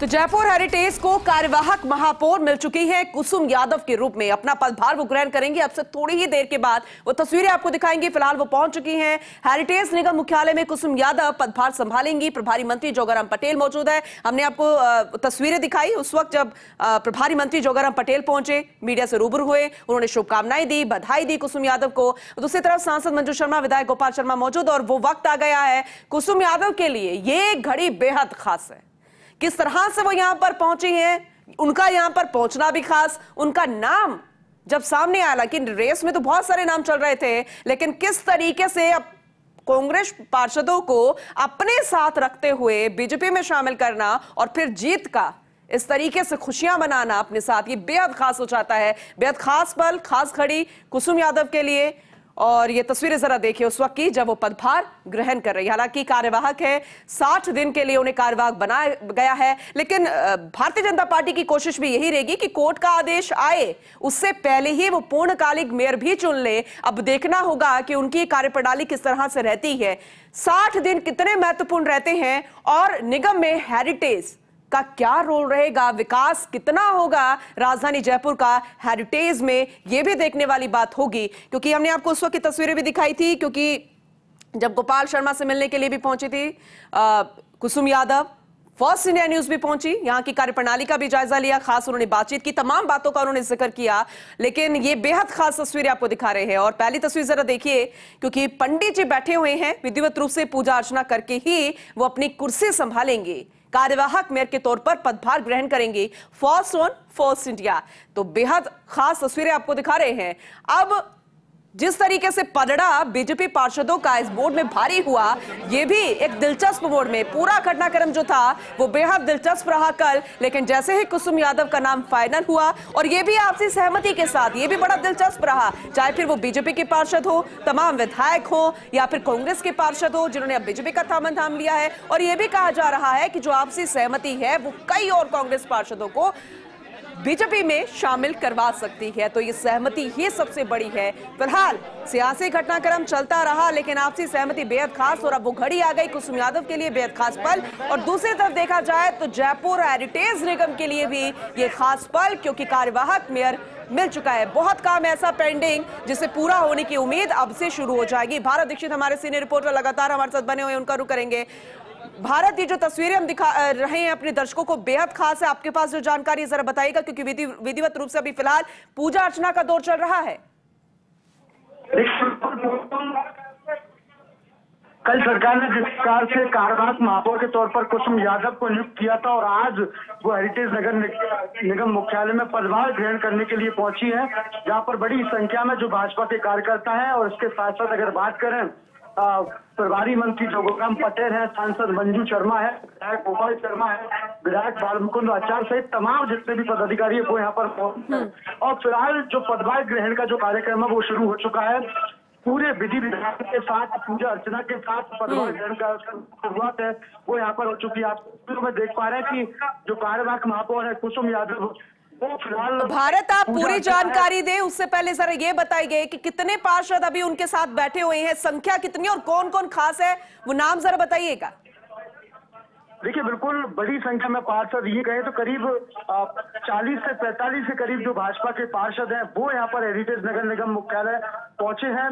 तो जयपुर हेरिटेज को कार्यवाहक महापौर मिल चुकी है कुसुम यादव के रूप में। अपना पदभार वो ग्रहण करेंगे अब से थोड़ी ही देर के बाद। वो तस्वीरें आपको दिखाएंगे। फिलहाल वो पहुंच चुकी हैं हेरिटेज निगम मुख्यालय में। कुसुम यादव पदभार संभालेंगी। प्रभारी मंत्री जोगाराम पटेल मौजूद है। हमने आपको तस्वीरें दिखाई उस वक्त जब प्रभारी मंत्री जोगाराम पटेल पहुंचे, मीडिया से रूबरू हुए, उन्होंने शुभकामनाएं दी, बधाई दी कुसुम यादव को। दूसरी तरफ सांसद मंजू शर्मा, विधायक गोपाल शर्मा मौजूद। और वो वक्त आ गया है कुसुम यादव के लिए। ये घड़ी बेहद खास है। किस तरह से वो यहां पर पहुंची हैं, उनका यहां पर पहुंचना भी खास। उनका नाम जब सामने आया, लेकिन रेस में तो बहुत सारे नाम चल रहे थे, लेकिन किस तरीके से अब कांग्रेस पार्षदों को अपने साथ रखते हुए बीजेपी में शामिल करना और फिर जीत का इस तरीके से खुशियां मनाना अपने साथ, ये बेहद खास हो जाता है। बेहद खास पल, खास घड़ी कुसुम यादव के लिए। और ये तस्वीरें जरा देखिए उस वक्त की जब वो पदभार ग्रहण कर रही है। हालांकि कार्यवाहक है, 60 दिन के लिए उन्हें कार्यवाहक बनाया गया है, लेकिन भारतीय जनता पार्टी की कोशिश भी यही रहेगी कि कोर्ट का आदेश आए उससे पहले ही वो पूर्णकालिक मेयर भी चुन ले। अब देखना होगा कि उनकी कार्यप्रणाली किस तरह से रहती है। 60 दिन कितने महत्वपूर्ण रहते हैं और निगम में हेरिटेज का क्या रोल रहेगा, विकास कितना होगा राजधानी जयपुर का हेरिटेज में, यह भी देखने वाली बात होगी। क्योंकि हमने आपको उस वक्त की तस्वीरें भी दिखाई थी, क्योंकि जब गोपाल शर्मा से मिलने के लिए भी पहुंची थी Kusum Yadav, first India news भी पहुंची, यहां की कार्यप्रणाली का भी जायजा लिया, खास उन्होंने बातचीत की, तमाम बातों का उन्होंने जिक्र किया। लेकिन ये बेहद खास तस्वीरें आपको दिखा रहे हैं। और पहली तस्वीर जरा देखिए, क्योंकि पंडित जी बैठे हुए हैं, विधिवत रूप से पूजा अर्चना करके ही वो अपनी कुर्सी संभालेंगे, कार्यवाहक मेयर के तौर पर पदभार ग्रहण करेंगे। फर्स्ट ऑन फर्स्ट इंडिया, तो बेहद खास तस्वीरें आपको दिखा रहे हैं। अब जिस तरीके से पलड़ा बीजेपी पार्षदों का इस बोर्ड में भारी हुआ, यह भी एक दिलचस्प मोड़ में, पूरा घटनाक्रम जो था वो बेहद दिलचस्प रहा कल। लेकिन जैसे ही कुसुम यादव का नाम फाइनल हुआ, और यह भी आपसी सहमति के साथ, यह भी बड़ा दिलचस्प रहा, चाहे फिर वो बीजेपी के पार्षद हो, तमाम विधायक हो, या फिर कांग्रेस के पार्षद हो जिन्होंने अब बीजेपी का थामन थाम लिया है। और यह भी कहा जा रहा है कि जो आपसी सहमति है वो कई और कांग्रेस पार्षदों को बीजेपी में शामिल करवा सकती है। तो ये सहमति ही सबसे बड़ी है। फिलहाल सियासी घटनाक्रम चलता रहा, लेकिन आपसी सहमति बेहद खास, और अब वो घड़ी आ गई कुसुम यादव के लिए, बेहद खास पल। और दूसरी तरफ देखा जाए तो जयपुर हेरिटेज निगम के लिए भी ये खास पल, क्योंकि कार्यवाहक मेयर मिल चुका है। बहुत काम ऐसा पेंडिंग जिसे पूरा होने की उम्मीद अब से शुरू हो जाएगी। भारत दीक्षित हमारे सीनियर रिपोर्टर लगातार हमारे साथ बने हुए हैं, उनका रुख करेंगे। भारत, ये जो तस्वीरें हम दिखा रहे हैं अपने दर्शकों को, बेहद खास है। आपके पास जो जानकारी जरा बताइएगा, क्योंकि विधिवत रूप से अभी फिलहाल पूजा अर्चना का दौर चल रहा है। कल सरकार ने जिस प्रकार से कार्यवाहक महापौर के तौर पर कुसुम यादव को नियुक्त किया था, और आज वो हेरिटेज नगर निगम मुख्यालय में पदभार ग्रहण करने के लिए पहुंची है, जहां पर बड़ी संख्या में जो भाजपा के कार्यकर्ता हैं। और इसके साथ साथ अगर बात करें, प्रभारी मंत्री जोगाराम पटेल है, सांसद मंजू शर्मा है, विधायक गोपाल शर्मा है, विधायक बालमुकुंद आचार्य सहित तमाम जितने भी पदाधिकारी है वो यहाँ पर मौजूद है। और फिलहाल जो पदभार ग्रहण का जो कार्यक्रम है वो शुरू हो चुका है। पूरे विधि विधान के साथ, पूजा अर्चना के साथ पदभार ग्रहण का शुरुआत है वो यहाँ पर हो चुकी है। आप में देख पा रहे हैं कि जो कार्यवाहक महापौर है कुसुम यादव, फिलहाल भारत, आप पूरी जानकारी दें उससे पहले जरा ये बताइए कि कितने पार्षद अभी उनके साथ बैठे हुए हैं, संख्या कितनी, और कौन कौन खास है, वो नाम जरा बताइएगा। देखिए, बिल्कुल बड़ी संख्या में पार्षद, ये कहें तो करीब 40 से 45 के करीब जो भाजपा के पार्षद हैं वो यहाँ पर हेरिटेज नगर निगम मुख्यालय पहुंचे हैं।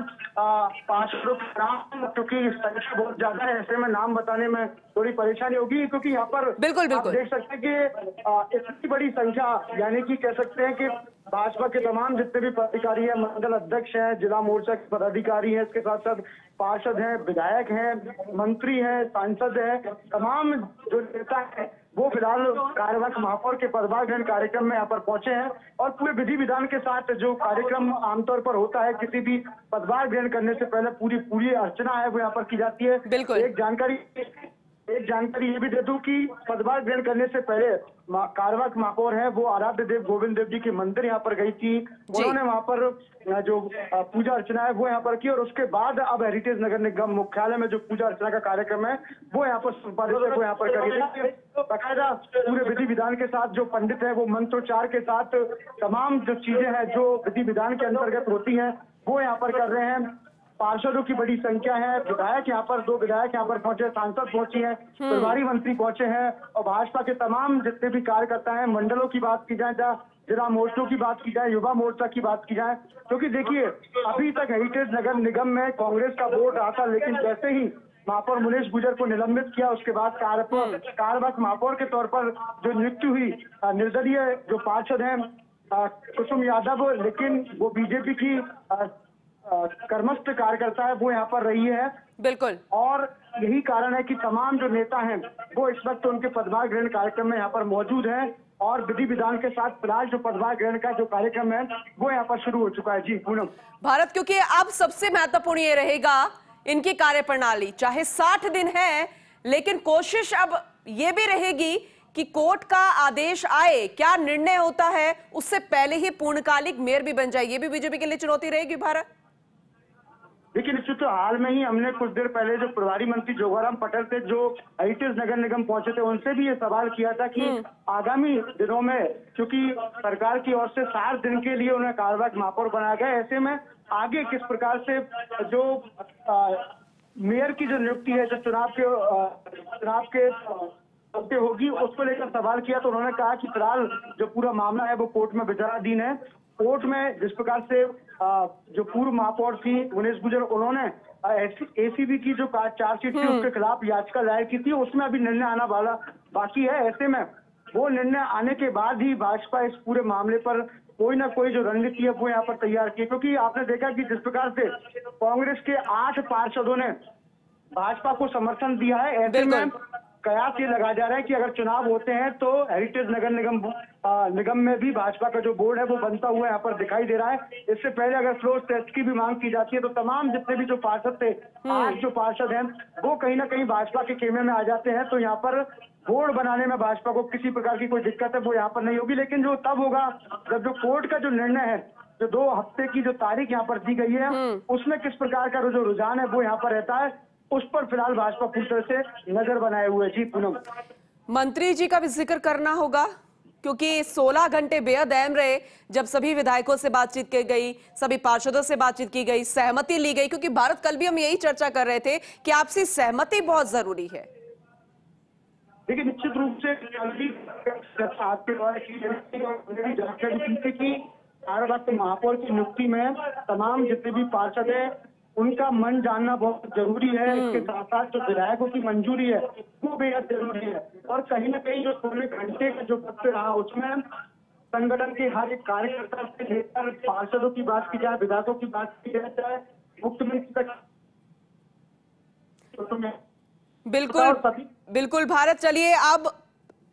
पार्षदों के नाम, क्योंकि संख्या बहुत ज्यादा है, ऐसे में नाम बताने में थोड़ी परेशानी होगी, क्योंकि यहाँ पर बिल्कुल आप देख सकते हैं कि इतनी बड़ी संख्या, यानी कि कह सकते हैं कि भाजपा के तमाम जितने भी पदाधिकारी हैं, मंडल अध्यक्ष हैं, जिला मोर्चा के पदाधिकारी हैं, इसके साथ साथ पार्षद हैं, विधायक हैं, मंत्री हैं, सांसद हैं, तमाम जो नेता हैं वो फिलहाल कार्यवाहक महापौर के पदभार ग्रहण कार्यक्रम में यहाँ पर पहुंचे हैं। और पूरे विधि विधान के साथ जो कार्यक्रम आमतौर पर होता है, किसी भी पदभार ग्रहण करने से पहले पूरी अर्चना है वो यहाँ पर की जाती है। बिल्कुल। एक जानकारी ये भी दे दूं कि पदभार ग्रहण करने से पहले कार्यवाहक महापौर है वो आराध्य देव गोविंद देव जी के मंदिर यहाँ पर गई थी। उन्होंने वहाँ पर जो पूजा अर्चना है वो यहाँ पर की, और उसके बाद अब हेरिटेज नगर निगम मुख्यालय में जो पूजा अर्चना का कार्यक्रम है वो यहाँ पर संपादित है, वो यहाँ पर करेंगे। बाकायदा पूरे विधि विधान के साथ जो पंडित है वो मंत्रोच्चार के साथ तमाम जो चीजें हैं जो विधि विधान के अंतर्गत होती हैं वो यहाँ पर कर रहे हैं। पार्षदों की बड़ी संख्या है, विधायक यहाँ पर 2 विधायक यहाँ पर पहुंचे, सांसद पहुंची है, प्रभारी मंत्री पहुंचे हैं और भाजपा के तमाम जितने भी कार्यकर्ता हैं, मंडलों की बात की जाए, जिला मोर्चों की बात की जाए, युवा मोर्चा की बात की जाए, क्योंकि देखिए अभी तक हेरिटेज नगर निगम में कांग्रेस का बोर्ड रहा था, लेकिन जैसे ही महापौर मुनीश गुजर को निलंबित किया, उसके बाद कार्यवाहक महापौर के तौर पर जो नियुक्ति हुई, निर्दलीय जो पार्षद हैं कुसुम यादव, लेकिन वो बीजेपी की कर्मस्थ कार्यकर्ता है, वो यहाँ पर रही है। बिल्कुल। और यही कारण है कि तमाम जो नेता हैं वो इस वक्त उनके पदभार ग्रहण कार्यक्रम में यहाँ पर मौजूद हैं और विधि विधान के साथ फिलहाल जो पदभार ग्रहण का जो कार्यक्रम है वो यहाँ पर शुरू हो चुका है। जी पूनम। भारत, क्योंकि अब सबसे महत्वपूर्ण ये रहेगा इनकी कार्यप्रणाली, चाहे 60 दिन है, लेकिन कोशिश अब ये भी रहेगी कि कोर्ट का आदेश आए, क्या निर्णय होता है उससे पहले ही पूर्णकालिक मेयर भी बन जाए। ये भी बीजेपी के लिए चुनौती रहेगी भारत। देखिए निश्चित तो हाल में ही हमने कुछ देर पहले जो प्रभारी मंत्री जोगाराम पटेल थे, जो हेरिटेज नगर निगम पहुंचे थे, उनसे भी ये सवाल किया था कि आगामी दिनों में, क्योंकि सरकार की ओर से 60 दिन के लिए उन्हें कार्यवाहक महापौर बनाया गया, ऐसे में आगे किस प्रकार से जो मेयर की जो नियुक्ति है, जो चुनाव के होगी, उसको लेकर सवाल किया तो उन्होंने कहा कि फिलहाल जो पूरा मामला है वो कोर्ट में विचाराधीन है। कोर्ट में जिस प्रकार से जो पूर्व महापौर थी मुनीश गुजर, उन्होंने एसीबी की जो चार्जशीट थी उसके खिलाफ याचिका दायर की थी, उसमें अभी निर्णय आना वाला बाकी है। ऐसे में वो निर्णय आने के बाद ही भाजपा इस पूरे मामले पर कोई ना कोई जो रणनीति है वो यहाँ पर तैयार की, क्योंकि आपने देखा कि जिस प्रकार से कांग्रेस के 8 पार्षदों ने भाजपा को समर्थन दिया है, ऐसे में कयास ये लगाया जा रहा है कि अगर चुनाव होते हैं तो हेरिटेज नगर निगम में भी भाजपा का जो बोर्ड है वो बनता हुआ यहाँ पर दिखाई दे रहा है। इससे पहले अगर फ्लोर टेस्ट की भी मांग की जाती है तो तमाम जितने भी जो पार्षद थे, 8 जो पार्षद हैं, वो कहीं ना कहीं भाजपा के खेमे में आ जाते हैं, तो यहाँ पर बोर्ड बनाने में भाजपा को किसी प्रकार की कोई दिक्कत है वो यहाँ पर नहीं होगी। लेकिन जो तब होगा जब जो कोर्ट का जो निर्णय है, जो 2 हफ्ते की जो तारीख यहाँ पर दी गई है, उसमें किस प्रकार का जो रुझान है वो यहाँ पर रहता है, उस पर फिलहाल भाजपा पूरी तरह से नजर बनाए हुए। जी पूनम। मंत्री जी का भी जिक्र करना होगा, क्योंकि 16 घंटे बेहद अहम रहे, जब सभी विधायकों से बातचीत की गई, सभी पार्षदों से बातचीत की गई, सहमति ली गई, क्योंकि भारत कल भी हम यही चर्चा कर रहे थे कि आपसी सहमति बहुत जरूरी है। देखिए निश्चित रूप से आपके द्वारा की जानकारी थी कि कार्यवाहक महापौर की नियुक्ति में तमाम जितने भी पार्षद है उनका मन जानना बहुत जरूरी है। इसके साथ साथ जो विधायकों की मंजूरी है वो बेहद जरूरी है, और कहीं ना कहीं जो 16 घंटे का जो वक्त रहा उसमें संगठन के हर एक कार्यकर्ता से लेकर पार्षदों की बात की जाए, विधायकों की बात की जाए, चाहे मुख्यमंत्री तक। बिल्कुल भारत, चलिए अब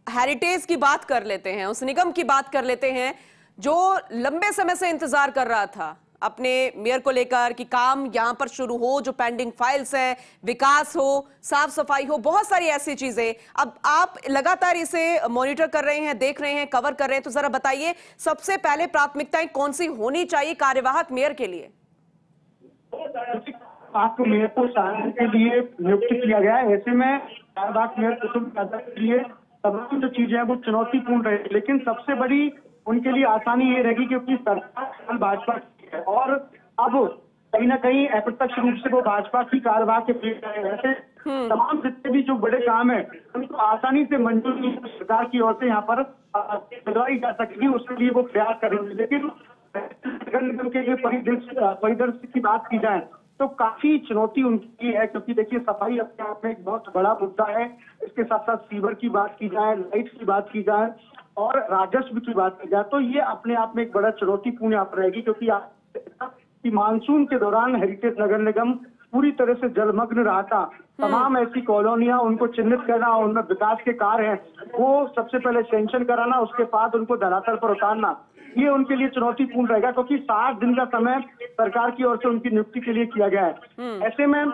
हेरिटेज की बात कर लेते हैं, उस निगम की बात कर लेते हैं जो लंबे समय से इंतजार कर रहा था अपने मेयर को लेकर कि काम यहां पर शुरू हो, जो पेंडिंग फाइल्स हैं, विकास हो, साफ सफाई हो, बहुत सारी ऐसी चीजें। अब आप लगातार इसे मॉनिटर कर रहे हैं, देख रहे हैं, कवर कर रहे हैं, तो जरा बताइए सबसे पहले प्राथमिकताएं कौन सी होनी चाहिए कार्यवाहक मेयर के लिए? आपको मेयर को साधने के लिए नियुक्त किया गया है, ऐसे में कार्यवाहक मेयर कुसुम यादव के लिए तमाम जो चीजें हैं वो चुनौतीपूर्ण रहेगी, लेकिन सबसे बड़ी उनके लिए आसानी ये रहेगी क्योंकि सरकार भाजपा की है और अब कहीं ना कहीं अप्रत्यक्ष रूप से वो भाजपा की कार्यवाहक के ऐसे तमाम जितने भी जो बड़े काम है उनको आसानी से मंजूरी सरकार की ओर से यहाँ पर दिलवाई जा सकेगी, उसके लिए वो प्रयास करेंगे। लेकिन नगर निगम के परिदृश्य की बात की जाए तो काफी चुनौती उनकी है, क्योंकि देखिए सफाई अपने आप में एक बहुत बड़ा मुद्दा है। इसके साथ साथ सीवर की बात की जाए, लाइट की बात की जाए और राजस्व की बात की जाए तो ये अपने आप में एक बड़ा चुनौतीपूर्ण यहाँ पर रहेगी, क्योंकि मानसून के दौरान हेरिटेज नगर निगम पूरी तरह से जलमग्न रहा था। तमाम ऐसी कॉलोनियां उनको चिन्हित करना, उनमें विकास के कार्य हैं वो सबसे पहले सेंक्शन कराना, उसके बाद उनको धरातल पर उतारना, ये उनके लिए चुनौतीपूर्ण रहेगा, क्योंकि 60 दिन का समय सरकार की ओर से उनकी नियुक्ति के लिए किया गया है। ऐसे में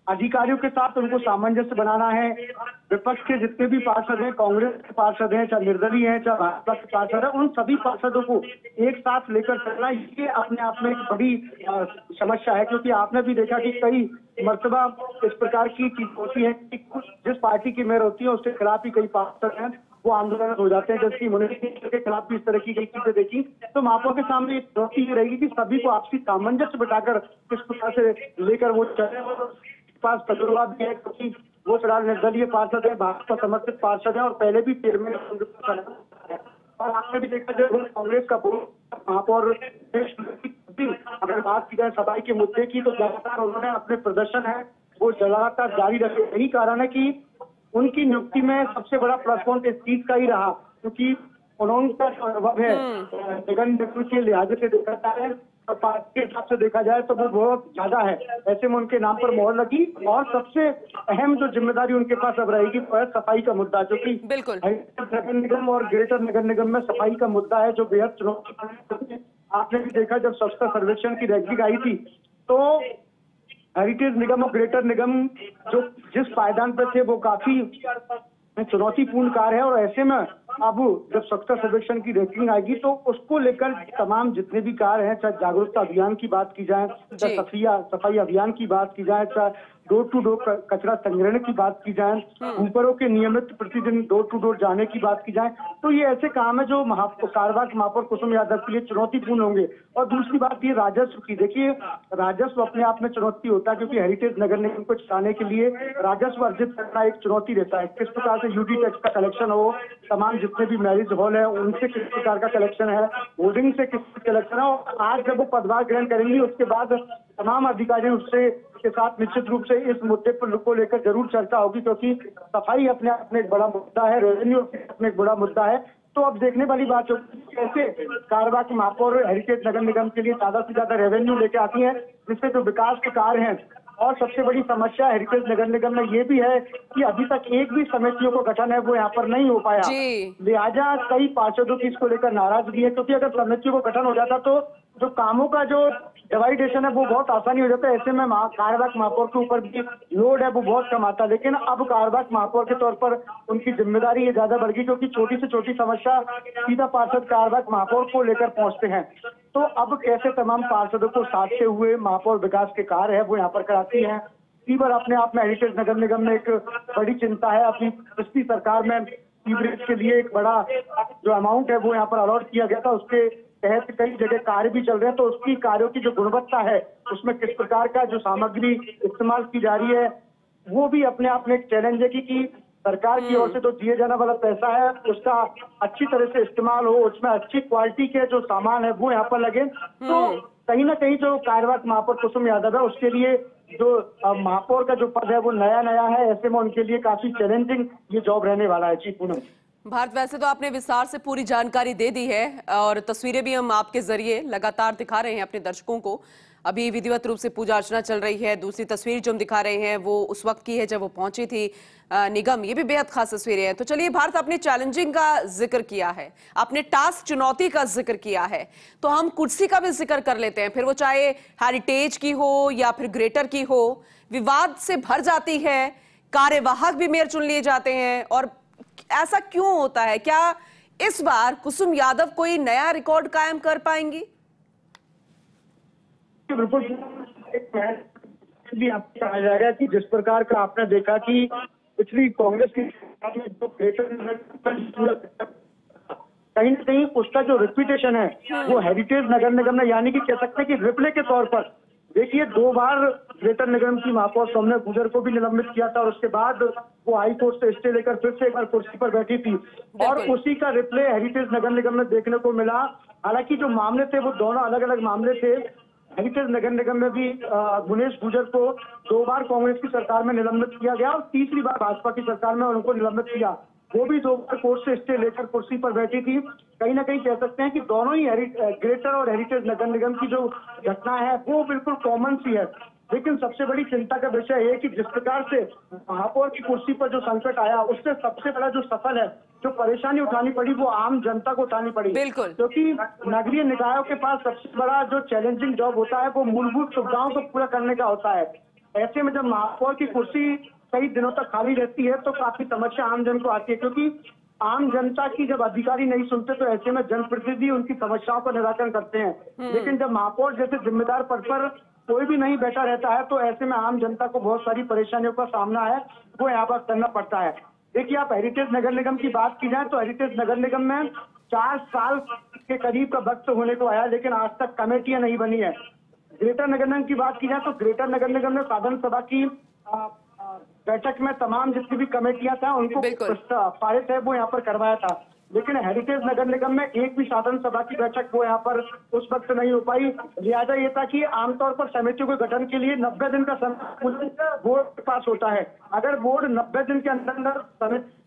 अधिकारियों के साथ उनको सामंजस्य बनाना है। विपक्ष के जितने भी पार्षद हैं, कांग्रेस के पार्षद हैं, चाहे निर्दलीय हैं, चाहे भाजपा के पार्षद हैं, उन सभी पार्षदों को एक साथ लेकर चलना ये अपने आप में एक बड़ी समस्या है, क्योंकि आपने भी देखा कि कई मर्तबा इस प्रकार की चीज होती है कि जिस पार्टी की मेयर होती है उसके खिलाफ ही कई पार्षद हैं वो आंदोलन हो जाते हैं। जबकि म्युनिसिपल के खिलाफ भी इस तरह की कई चीजें देखी, तो महापौर के सामने एक चुनौती ये रहेगी कि सभी को आपसी सामंजस्य बिठाकर किस प्रकार से लेकर वो चले। और पास तजुर्बा भी है क्योंकि वो फिलहाल निर्दलीय पार्षद है, भाजपा समर्थित पार्षद है और पहले भी चेयरमैन है। और आपने भी देखा जब कांग्रेस का महापौर अगर बात की जाए सफाई के मुद्दे की, तो लगातार उन्होंने अपने प्रदर्शन है वो लगातार जारी रखे। यही कारण है कि उनकी नियुक्ति में सबसे बड़ा प्लस पॉइंट इस चीज का ही रहा, क्योंकि उनका जो अनुभव है निगम निगम के लिहाज से देखा जाए और पार्टी के हिसाब से देखा जाए तो वो बहुत ज्यादा है। ऐसे में उनके नाम पर मोहर लगी और सबसे अहम जो जिम्मेदारी उनके पास अब रहेगी वो है सफाई का मुद्दा, जो कि बिल्कुल नगर निगम और ग्रेटर नगर निगम में सफाई का मुद्दा है जो बेहद चुनौती। आपने भी देखा जब स्वच्छता सर्वेक्षण की रैंकिंग आई थी तो हेरिटेज निगम और ग्रेटर निगम जो जिस पायदान पर थे वो काफी चुनौतीपूर्ण कार्य है। और ऐसे में अब जब स्वच्छता सर्वेक्षण की रैंकिंग आएगी तो उसको लेकर तमाम जितने भी कार्य हैं, चाहे जागरूकता अभियान की बात की जाए, चाहे सफाई अभियान की बात की जाए, चाहे डोर टू डोर कचरा संग्रहण की बात की जाए, ऊपरों के नियमित प्रतिदिन डोर टू डोर जाने की बात की जाए, तो ये ऐसे काम है जो कार्यवाहक महापौर कुसुम यादव के लिए चुनौतीपूर्ण होंगे। और दूसरी बात ये राजस्व की, देखिए राजस्व अपने आप में चुनौती होता है क्योंकि हेरिटेज नगर निगम को चलाने के लिए राजस्व अर्जित करना एक चुनौती रहता है। किस प्रकार से यूडी टैक्स का कलेक्शन हो, तमाम जितने भी मैरिज हॉल है उनसे किस प्रकार का कलेक्शन है, होर्डिंग से किस कलेक्शन है। और आज जब वो पदभार ग्रहण करेंगी उसके बाद तमाम अधिकारी उससे के साथ निश्चित रूप से इस मुद्दे पर को लेकर जरूर चर्चा होगी, क्योंकि सफाई अपने आप में एक बड़ा मुद्दा है, रेवेन्यू अपने एक बड़ा मुद्दा है। तो अब देखने वाली बात होगी कैसे कार्यवाहक महापौर हेरिटेज नगर निगम के लिए ज्यादा से ज्यादा रेवेन्यू लेके आती है, जिससे जो विकास के कार्य हैं। और सबसे बड़ी समस्या हेरिटेज नगर निगम में ये भी है कि अभी तक एक भी समितियों का गठन है वो यहाँ पर नहीं हो पाया, लिहाजा कई पार्षदों की इसको लेकर नाराजगी है। क्योंकि अगर समितियों का गठन हो जाता तो जो कामों का जो डिवाइडेशन है वो बहुत आसानी हो जाता है। ऐसे में कार्यवाहक महापौर के ऊपर भी लोड है वो बहुत कम आता। लेकिन अब कार्यवाहक महापौर के तौर पर उनकी जिम्मेदारी ये ज्यादा बढ़ गई, क्योंकि छोटी से छोटी समस्या सीधा पार्षद कार्यवाहक महापौर को लेकर पहुंचते हैं। तो अब कैसे तमाम पार्षदों को साधते हुए महापौर विकास के कार्य है वो यहाँ पर कराती है, सीवर अपने आप में हेरिटेज नगर निगम में एक बड़ी चिंता है। अपनी पिछली सरकार में सीवरेज के लिए एक बड़ा जो अमाउंट है वो यहाँ पर अलॉट किया गया था, उसके तहत कई जगह कार्य भी चल रहे हैं। तो उसकी कार्यों की जो गुणवत्ता है उसमें किस प्रकार का जो सामग्री इस्तेमाल की जा रही है वो भी अपने आप में एक चैलेंज है कि सरकार की ओर से तो दिए जाने वाला पैसा है उसका अच्छी तरह से इस्तेमाल हो, उसमें अच्छी क्वालिटी के जो सामान है वो यहाँ पर लगे। तो कहीं ना कहीं जो कार्यवाहक महापौर कुसुम यादव है उसके लिए जो महापौर का जो पद है वो नया है, ऐसे में उनके लिए काफी चैलेंजिंग ये जॉब रहने वाला है। जी पूनम। भारत, वैसे तो आपने विस्तार से पूरी जानकारी दे दी है और तस्वीरें भी हम आपके जरिए लगातार दिखा रहे हैं अपने दर्शकों को। अभी विधिवत रूप से पूजा अर्चना चल रही है। दूसरी तस्वीर जो हम दिखा रहे हैं वो उस वक्त की है जब वो पहुंची थी निगम। ये भी बेहद खास तस्वीरें हैं। तो चलिए भारत, आपने चैलेंजिंग का जिक्र किया है, आपने टास्क चुनौती का जिक्र किया है, तो हम कुर्सी का भी जिक्र कर लेते हैं। फिर वो चाहे हेरिटेज की हो या फिर ग्रेटर की हो, विवाद से भर जाती है, कार्यवाहक भी मेयर चुन लिए जाते हैं। और ऐसा क्यों होता है? क्या इस बार कुसुम यादव कोई नया रिकॉर्ड कायम कर पाएंगी? बिल्कुल भी आपको कहा जाएगा कि जिस प्रकार का आपने देखा कि पिछली कांग्रेस की जो कहीं ना कहीं उसका जो रेपुटेशन है वो हेरिटेज नगर निगम ने, यानी कि कह सकते हैं कि रिप्ले के तौर पर, देखिए 2 बार ग्रेटर निगम की महापौर सौम्या गुजर को भी निलंबित किया था और उसके बाद वो हाई कोर्ट से स्टे लेकर फिर से एक बार कुर्सी पर बैठी थी और उसी का रिप्ले हेरिटेज नगर निगम में देखने को मिला। हालांकि जो मामले थे वो दोनों अलग अलग मामले थे। हेरिटेज नगर निगम में भी गुनेश गुजर को 2 बार कांग्रेस की सरकार में निलंबित किया गया और तीसरी बार भाजपा की सरकार में उनको निलंबित किया। वो भी 2 बार कोर्ट से स्टे लेकर कुर्सी पर बैठी थी। कहीं ना कहीं कह सकते हैं कि दोनों ही ग्रेटर और हेरिटेज नगर निगम की जो घटना है वो बिल्कुल कॉमन सी है। लेकिन सबसे बड़ी चिंता का विषय है कि जिस प्रकार से महापौर की कुर्सी पर जो संकट आया उससे सबसे बड़ा जो सफल है, जो परेशानी उठानी पड़ी वो आम जनता को उठानी पड़ी। बिल्कुल, क्योंकि नगरीय निकायों के पास सबसे बड़ा जो चैलेंजिंग जॉब होता है वो मूलभूत सुविधाओं को पूरा करने का होता है। ऐसे में जब महापौर की कुर्सी कई दिनों तक खाली रहती है तो काफी समस्या आम जन को आती है, क्योंकि आम जनता की जब अधिकारी नहीं सुनते तो ऐसे में जनप्रतिनिधि उनकी समस्याओं का निराकरण करते हैं। लेकिन जब महापौर जैसे जिम्मेदार पद पर कोई भी नहीं बैठा रहता है तो ऐसे में आम जनता को बहुत सारी परेशानियों का सामना है वो यहाँ पर करना पड़ता है। देखिए, आप हेरिटेज नगर निगम की बात की जाए तो हेरिटेज नगर निगम में 4 साल के करीब का वक्त होने को आया, लेकिन आज तक कमेटियां नहीं बनी है। ग्रेटर नगर निगम की बात की जाए तो ग्रेटर नगर निगम ने साधारण सभा की बैठक में तमाम जितनी भी कमेटियां था उनको पारित है वो यहाँ पर करवाया था, लेकिन हेरिटेज नगर निगम में एक भी साधारण सभा की बैठक वो यहाँ पर उस वक्त नहीं हो पाई। लिहाजा ये था कि आमतौर पर समितियों के गठन के लिए 90 दिन का समय बोर्ड के पास होता है। अगर बोर्ड 90 दिन के अंदर समिति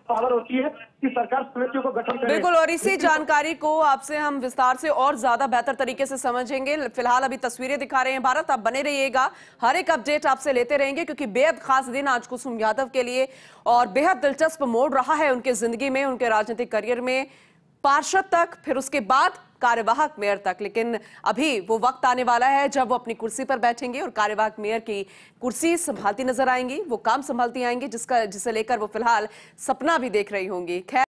पावर होती है कि सरकार समितियों को गठन करे। बिल्कुल, और इसी जानकारी को आपसे हम विस्तार से और ज्यादा बेहतर तरीके से समझेंगे। फिलहाल अभी तस्वीरें दिखा रहे हैं भारत, आप बने रहिएगा, हर एक अपडेट आपसे लेते रहेंगे क्योंकि बेहद खास दिन आज कुसुम यादव के लिए और बेहद दिलचस्प मोड़ रहा है उनके जिंदगी में, उनके राजनीतिक करियर में, पार्षद तक, फिर उसके बाद कार्यवाहक मेयर तक। लेकिन अभी वो वक्त आने वाला है जब वो अपनी कुर्सी पर बैठेंगे और कार्यवाहक मेयर की कुर्सी संभालती नजर आएंगी, वो काम संभालती आएंगी जिसे लेकर वो फिलहाल सपना भी देख रही होंगी। खैर